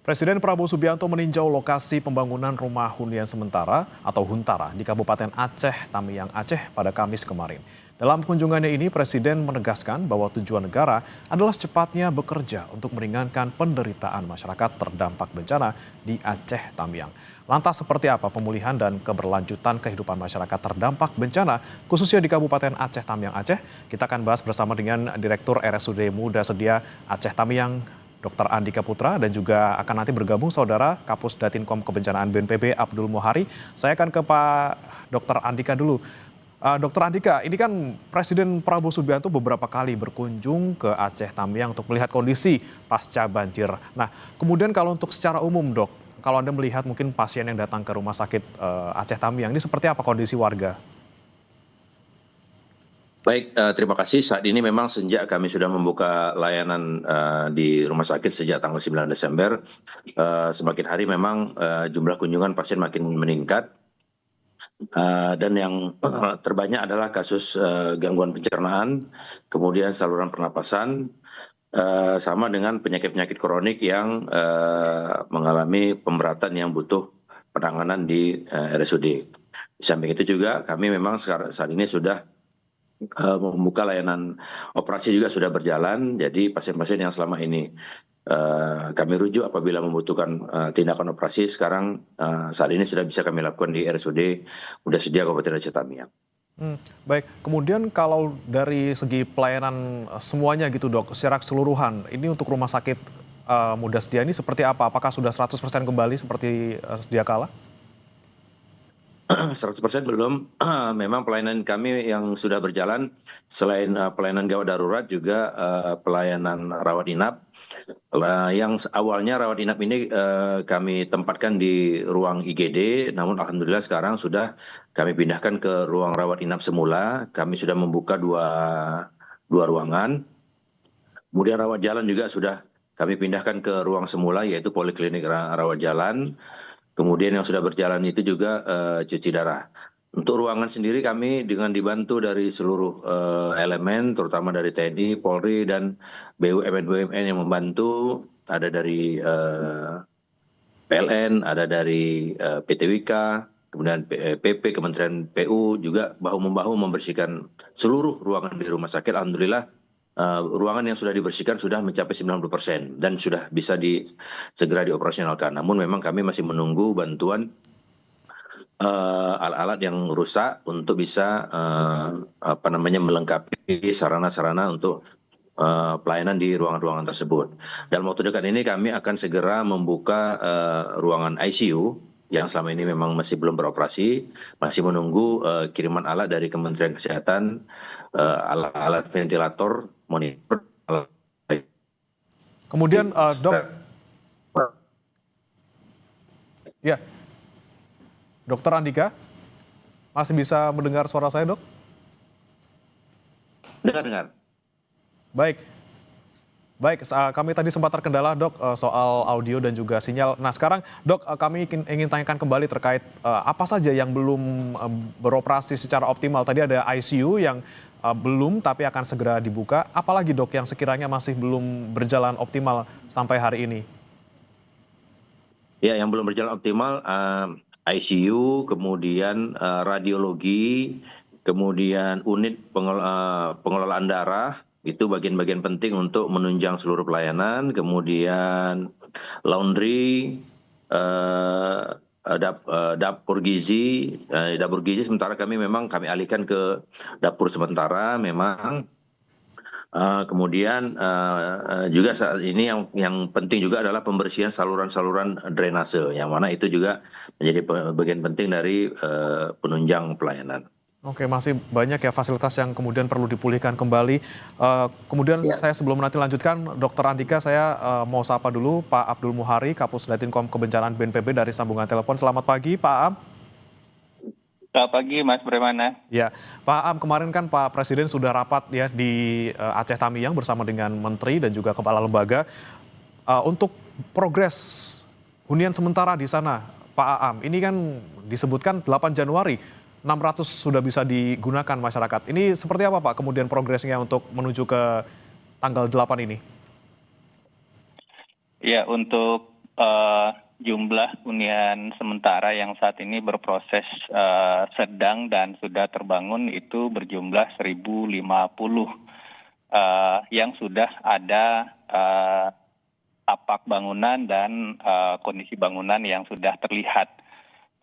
Presiden Prabowo Subianto meninjau lokasi pembangunan rumah hunian sementara atau Huntara di Kabupaten Aceh, Tamiang, Aceh pada Kamis kemarin. Dalam kunjungannya ini, Presiden menegaskan bahwa tujuan negara adalah secepatnya bekerja untuk meringankan penderitaan masyarakat terdampak bencana di Aceh, Tamiang. Lantas seperti apa pemulihan dan keberlanjutan kehidupan masyarakat terdampak bencana, khususnya di Kabupaten Aceh, Tamiang, Aceh? Kita akan bahas bersama dengan Direktur RSUD Muda Sedia Aceh Tamiang, Dr. Andika Putra, dan juga akan nanti bergabung Saudara Kapus Datinkom Kebencanaan BNPB Abdul Muhari. Saya akan ke Pak Dr. Andika dulu. Dr. Andika, ini kan Presiden Prabowo Subianto beberapa kali berkunjung ke Aceh Tamiang untuk melihat kondisi pasca banjir. Nah, kemudian kalau untuk secara umum, Dok, kalau Anda melihat mungkin pasien yang datang ke rumah sakit Aceh Tamiang, ini seperti apa kondisi warga? Baik, terima kasih. Saat ini memang sejak kami sudah membuka layanan di rumah sakit sejak tanggal 9 Desember, semakin hari memang jumlah kunjungan pasien makin meningkat. Dan yang terbanyak adalah kasus gangguan pencernaan, kemudian saluran pernapasan, sama dengan penyakit-penyakit kronik yang mengalami pemberatan yang butuh penanganan di RSUD. Di samping itu juga kami memang saat ini sudah membuka layanan operasi juga sudah berjalan, jadi pasien-pasien yang selama ini kami rujuk apabila membutuhkan tindakan operasi, sekarang saat ini sudah bisa kami lakukan di RSUD Muda Sedia Kabupaten Aceh Tamiang. Baik, kemudian kalau dari segi pelayanan semuanya gitu, Dok, secara keseluruhan, ini untuk rumah sakit Muda Sedia ini seperti apa? Apakah sudah 100% kembali seperti sedia kala? 100% belum. Memang pelayanan kami yang sudah berjalan, selain pelayanan gawat darurat juga pelayanan rawat inap. Yang awalnya rawat inap ini kami tempatkan di ruang IGD, namun alhamdulillah sekarang sudah kami pindahkan ke ruang rawat inap semula. Kami sudah membuka dua ruangan. Kemudian rawat jalan juga sudah kami pindahkan ke ruang semula, yaitu poliklinik rawat jalan. Kemudian yang sudah berjalan itu juga cuci darah. Untuk ruangan sendiri kami dengan dibantu dari seluruh elemen, terutama dari TNI, Polri, dan BUMN yang membantu. Ada dari PLN, ada dari PT Wika, kemudian PP, Kementerian PU juga bahu-membahu membersihkan seluruh ruangan di rumah sakit. Alhamdulillah ruangan yang sudah dibersihkan sudah mencapai 90% dan sudah bisa segera dioperasionalkan. Namun memang kami masih menunggu bantuan alat-alat yang rusak untuk bisa melengkapi sarana-sarana untuk pelayanan di ruangan-ruangan tersebut. Dalam waktu dekat ini kami akan segera membuka ruangan ICU yang selama ini memang masih belum beroperasi, masih menunggu kiriman alat dari Kementerian Kesehatan, alat-alat ventilator, monitor. Kemudian, Dok, ya, Dokter Andika, masih bisa mendengar suara saya, Dok? Dengar. Baik. Baik, kami tadi sempat terkendala, Dok, soal audio dan juga sinyal. Nah, sekarang, Dok, kami ingin tanyakan kembali terkait apa saja yang belum beroperasi secara optimal. Tadi ada ICU yang belum, tapi akan segera dibuka. Apalagi, Dok, yang sekiranya masih belum berjalan optimal sampai hari ini? Ya, yang belum berjalan optimal ICU, kemudian radiologi, kemudian unit pengelolaan darah, itu bagian-bagian penting untuk menunjang seluruh pelayanan. Kemudian laundry, dapur gizi, sementara kami alihkan ke dapur sementara memang. Kemudian juga saat ini yang penting juga adalah pembersihan saluran-saluran drainase, yang mana itu juga menjadi bagian penting dari penunjang pelayanan. Oke, masih banyak ya fasilitas yang kemudian perlu dipulihkan kembali. Kemudian saya sebelum nanti lanjutkan, Dr. Andika, saya mau sapa dulu Pak Abdul Muhari, Kapus Datinkom Kebencanaan BNPB dari sambungan telepon. Selamat pagi, Pak Am. Selamat pagi, Mas Bremana. Ya, Pak Am, kemarin kan Pak Presiden sudah rapat ya di Aceh Tamiang bersama dengan Menteri dan juga Kepala Lembaga untuk progres hunian sementara di sana, Pak Am. Ini kan disebutkan 8 Januari, 600 sudah bisa digunakan masyarakat. Ini seperti apa, Pak, kemudian progresnya untuk menuju ke tanggal 8 ini? Ya, untuk jumlah hunian sementara yang saat ini berproses sedang dan sudah terbangun itu berjumlah 1.050 yang sudah ada tapak bangunan dan kondisi bangunan yang sudah terlihat.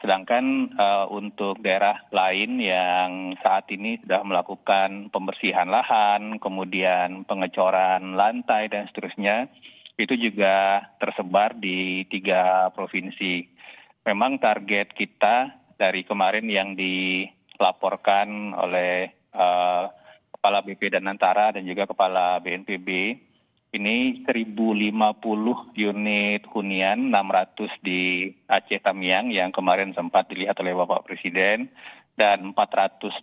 Sedangkan untuk daerah lain yang saat ini sudah melakukan pembersihan lahan, kemudian pengecoran lantai dan seterusnya, itu juga tersebar di 3 provinsi. Memang target kita dari kemarin yang dilaporkan oleh Kepala BP Danantara dan juga Kepala BNPB, ini 1.050 unit hunian, 600 di Aceh Tamiang yang kemarin sempat dilihat oleh Bapak Presiden, dan 450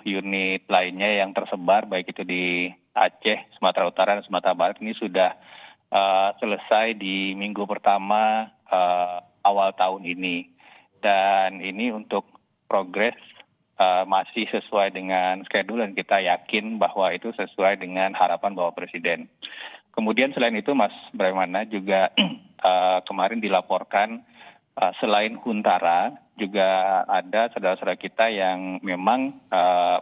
unit lainnya yang tersebar baik itu di Aceh, Sumatera Utara, dan Sumatera Barat ini sudah selesai di minggu pertama awal tahun ini. Dan ini untuk progres masih sesuai dengan schedule dan kita yakin bahwa itu sesuai dengan harapan Bapak Presiden. Kemudian selain itu Mas Brahmana juga kemarin dilaporkan selain Huntara juga ada saudara-saudara kita yang memang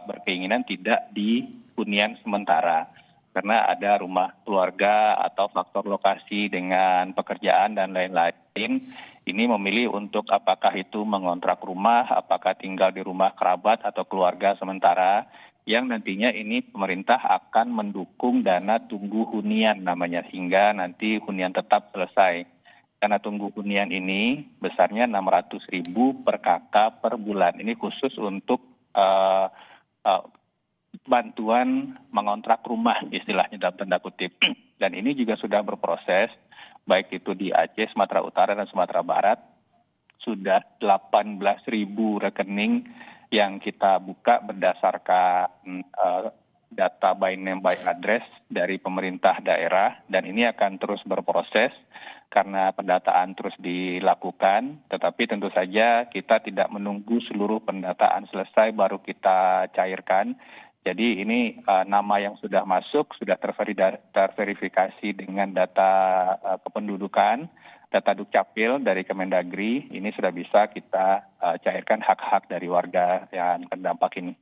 berkeinginan tidak di hunian sementara. Karena ada rumah keluarga atau faktor lokasi dengan pekerjaan dan lain-lain, ini memilih untuk apakah itu mengontrak rumah, apakah tinggal di rumah kerabat atau keluarga sementara, yang nantinya ini pemerintah akan mendukung dana tunggu hunian namanya, sehingga nanti hunian tetap selesai. Dana tunggu hunian ini besarnya 600.000 per kakak per bulan. Ini khusus untuk bantuan mengontrak rumah istilahnya dalam tanda kutip. Dan ini juga sudah berproses, baik itu di Aceh, Sumatera Utara, dan Sumatera Barat. Sudah 18.000 rekening yang kita buka berdasarkan data by name by address dari pemerintah daerah. Dan ini akan terus berproses karena pendataan terus dilakukan. Tetapi tentu saja kita tidak menunggu seluruh pendataan selesai baru kita cairkan. Jadi ini nama yang sudah masuk, sudah terverifikasi dengan data kependudukan, data Dukcapil dari Kemendagri, ini sudah bisa kita cairkan hak-hak dari warga yang terdampak ini.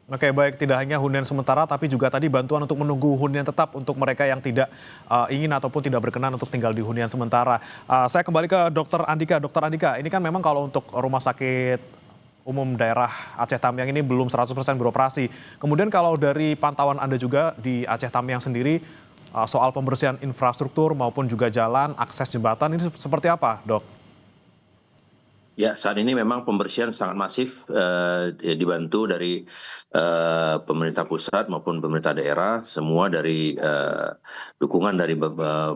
Oke, baik, tidak hanya hunian sementara, tapi juga tadi bantuan untuk menunggu hunian tetap untuk mereka yang tidak ingin ataupun tidak berkenan untuk tinggal di hunian sementara. Saya kembali ke Dr. Andika. Dr. Andika, ini kan memang kalau untuk rumah sakit umum daerah Aceh Tamiang ini belum 100% beroperasi. Kemudian kalau dari pantauan Anda juga di Aceh Tamiang sendiri, soal pembersihan infrastruktur maupun juga jalan, akses jembatan ini seperti apa, Dok? Ya, saat ini memang pembersihan sangat masif dibantu dari pemerintah pusat maupun pemerintah daerah, semua dari dukungan dari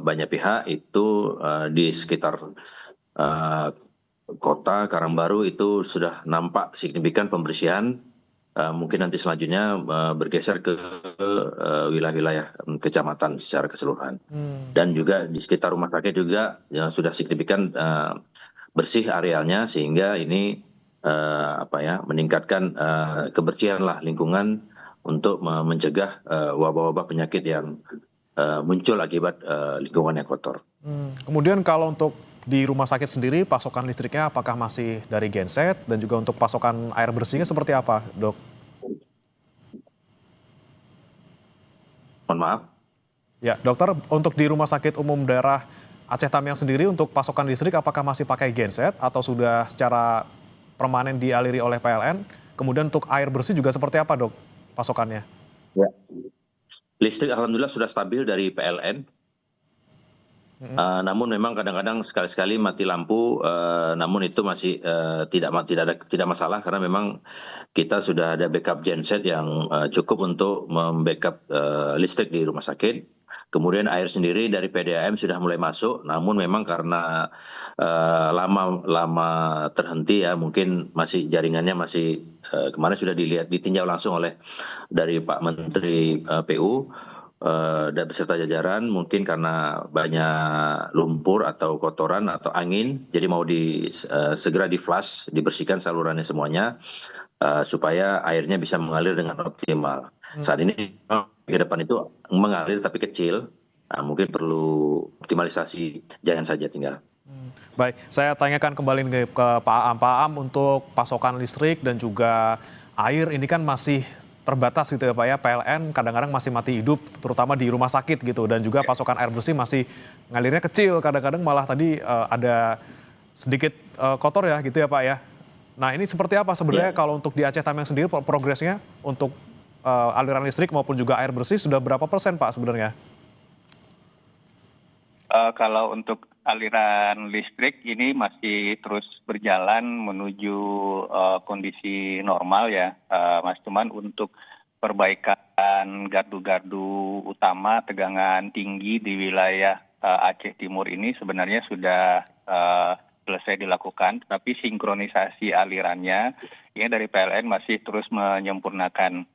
banyak pihak itu di sekitar kota Karangbaru itu sudah nampak signifikan pembersihan. Mungkin nanti selanjutnya bergeser ke wilayah-wilayah kecamatan secara keseluruhan. Dan juga di sekitar rumah sakit juga sudah signifikan bersih arealnya, sehingga ini meningkatkan kebersihan lah lingkungan untuk mencegah wabah-wabah penyakit yang muncul akibat lingkungan yang kotor. Kemudian kalau untuk di rumah sakit sendiri, pasokan listriknya apakah masih dari genset, dan juga untuk pasokan air bersihnya seperti apa, Dok? Mohon maaf. Ya, dokter, untuk di rumah sakit umum daerah Aceh Tamiang sendiri untuk pasokan listrik apakah masih pakai genset atau sudah secara permanen dialiri oleh PLN? Kemudian untuk air bersih juga seperti apa, Dok, pasokannya? Ya. Listrik alhamdulillah sudah stabil dari PLN. Namun memang kadang-kadang sekali-sekali mati lampu, namun itu masih tidak masalah karena memang kita sudah ada backup genset yang cukup untuk membackup listrik di rumah sakit. Kemudian air sendiri dari PDAM sudah mulai masuk, namun memang karena lama terhenti ya, mungkin masih jaringannya masih kemarin sudah ditinjau langsung oleh dari Pak Menteri PU. Dan beserta jajaran, mungkin karena banyak lumpur atau kotoran atau angin, jadi mau segera di flush, dibersihkan salurannya semuanya supaya airnya bisa mengalir dengan optimal. Saat ini ke depan itu mengalir tapi kecil, Nah, mungkin perlu optimalisasi jalan saja tinggal. Baik, saya tanyakan kembali ke Pak Aam. Pak Aam, untuk pasokan listrik dan juga air ini kan masih terbatas gitu ya Pak ya. PLN kadang-kadang masih mati hidup, terutama di rumah sakit gitu. Dan juga pasokan air bersih masih ngalirnya kecil. Kadang-kadang malah tadi ada sedikit kotor ya gitu ya Pak ya. Nah ini seperti apa sebenarnya kalau untuk di Aceh Tamiang sendiri progresnya untuk aliran listrik maupun juga air bersih sudah berapa persen Pak sebenarnya? Kalau untuk aliran listrik ini masih terus berjalan menuju kondisi normal ya, Mas. Cuman untuk perbaikan gardu-gardu utama tegangan tinggi di wilayah Aceh Timur ini sebenarnya sudah selesai dilakukan, tapi sinkronisasi alirannya ini dari PLN masih terus menyempurnakan.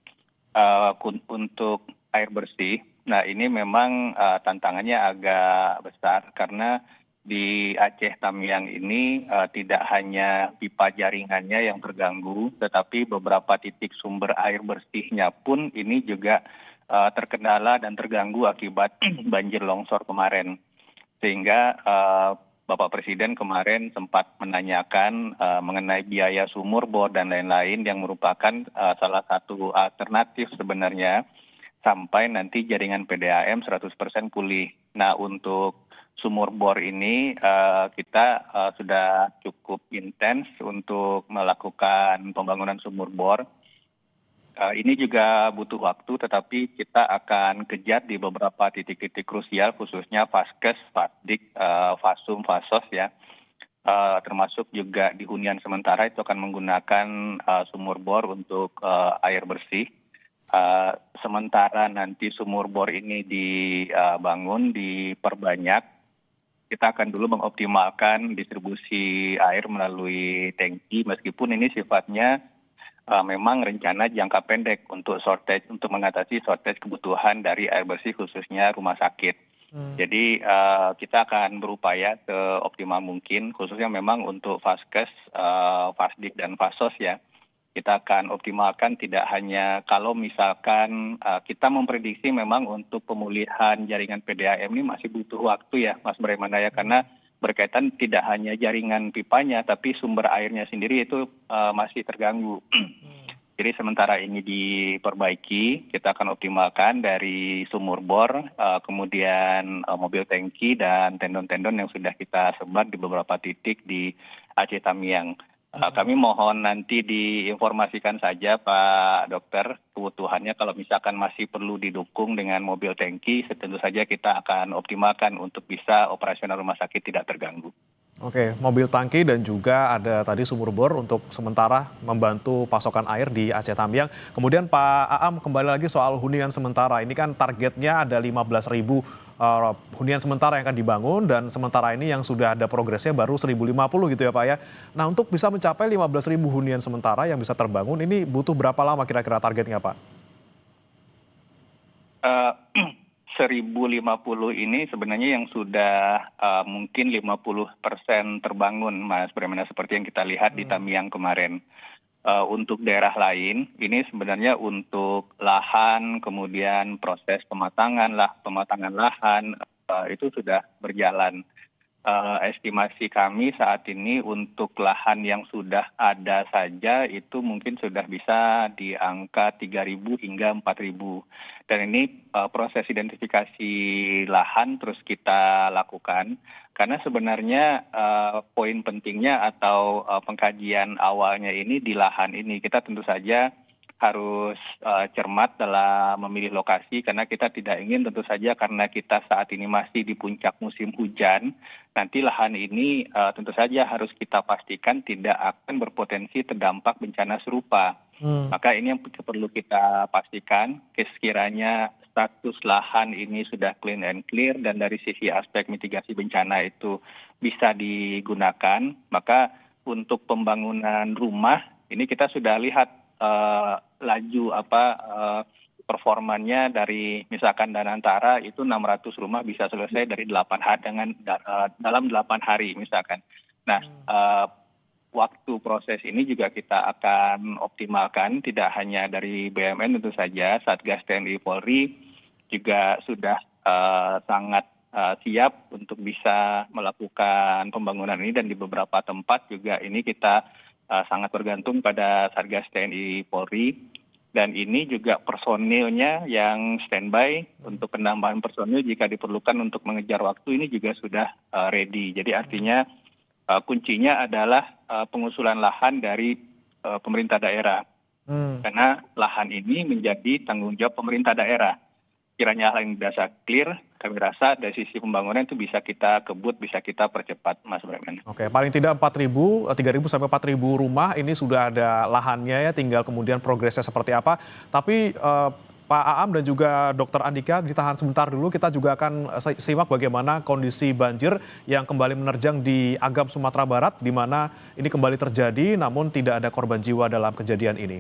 Untuk air bersih, nah ini memang tantangannya agak besar karena di Aceh Tamiang ini tidak hanya pipa jaringannya yang terganggu, tetapi beberapa titik sumber air bersihnya pun ini juga terkendala dan terganggu akibat banjir longsor kemarin. Sehingga Bapak Presiden kemarin sempat menanyakan mengenai biaya sumur bor dan lain-lain yang merupakan salah satu alternatif sebenarnya sampai nanti jaringan PDAM 100% pulih. Nah untuk sumur bor ini kita sudah cukup intens untuk melakukan pembangunan sumur bor. Ini juga butuh waktu, tetapi kita akan kejar di beberapa titik-titik krusial, khususnya Faskes, Fasdik, Fasum, Fasos ya, termasuk juga di hunian sementara itu akan menggunakan sumur bor untuk air bersih. Sementara nanti sumur bor ini dibangun, diperbanyak, kita akan dulu mengoptimalkan distribusi air melalui tangki, meskipun ini sifatnya memang rencana jangka pendek untuk mengatasi shortage kebutuhan dari air bersih khususnya rumah sakit. Jadi kita akan berupaya seoptimal mungkin, khususnya memang untuk Faskes, Fasdik dan Fasos ya. Kita akan optimalkan tidak hanya kalau misalkan kita memprediksi memang untuk pemulihan jaringan PDAM ini masih butuh waktu ya Mas Brahmanaya, karena berkaitan tidak hanya jaringan pipanya, tapi sumber airnya sendiri itu masih terganggu. Jadi sementara ini diperbaiki, kita akan optimalkan dari sumur bor, kemudian mobil tangki dan tendon-tendon yang sudah kita sebar di beberapa titik di Aceh Tamiang. Kami mohon nanti diinformasikan saja Pak Dokter kebutuhannya, kalau misalkan masih perlu didukung dengan mobil tangki, tentu saja kita akan optimalkan untuk bisa operasional rumah sakit tidak terganggu. Oke, mobil tangki dan juga ada tadi sumur bor untuk sementara membantu pasokan air di Aceh Tamiang. Kemudian Pak Aam, kembali lagi soal hunian sementara. Ini kan targetnya ada 15.000 hunian sementara yang akan dibangun, dan sementara ini yang sudah ada progresnya baru 1.050 gitu ya Pak ya. Nah untuk bisa mencapai 15.000 hunian sementara yang bisa terbangun, ini butuh berapa lama kira-kira targetnya Pak? 1.050 ini sebenarnya yang sudah mungkin 50% terbangun, Mas Brahmana, seperti yang kita lihat di Tamiang kemarin. Untuk daerah lain, ini sebenarnya untuk lahan, kemudian proses pematangan lahan, itu sudah berjalan. Estimasi kami saat ini untuk lahan yang sudah ada saja itu mungkin sudah bisa di angka 3.000 hingga 4.000. Dan ini proses identifikasi lahan terus kita lakukan, karena sebenarnya poin pentingnya atau pengkajian awalnya ini di lahan ini kita tentu saja harus cermat dalam memilih lokasi, karena kita tidak ingin tentu saja karena kita saat ini masih di puncak musim hujan, nanti lahan ini tentu saja harus kita pastikan tidak akan berpotensi terdampak bencana serupa. Maka ini yang perlu kita pastikan, sekiranya status lahan ini sudah clean and clear dan dari sisi aspek mitigasi bencana itu bisa digunakan, maka untuk pembangunan rumah ini kita sudah lihat laju performanya dari misalkan Danantara itu 600 rumah bisa selesai dari dalam 8 hari misalkan. Nah, waktu proses ini juga kita akan optimalkan, tidak hanya dari BUMN tentu saja, Satgas TNI Polri juga sudah sangat siap untuk bisa melakukan pembangunan ini, dan di beberapa tempat juga ini kita sangat bergantung pada Satgas TNI Polri, dan ini juga personilnya yang standby untuk penambahan personil jika diperlukan untuk mengejar waktu ini juga sudah ready. Jadi artinya kuncinya adalah pengusulan lahan dari pemerintah daerah, karena lahan ini menjadi tanggung jawab pemerintah daerah. Kiranya hal yang dirasa clear, kami rasa dari sisi pembangunan itu bisa kita kebut, bisa kita percepat, Mas Bremen. Oke, paling tidak 3.000 sampai 4.000 rumah ini sudah ada lahannya ya, tinggal kemudian progresnya seperti apa. Tapi Pak Aam dan juga Dr. Andika ditahan sebentar dulu, kita juga akan simak bagaimana kondisi banjir yang kembali menerjang di Agam, Sumatera Barat, di mana ini kembali terjadi namun tidak ada korban jiwa dalam kejadian ini.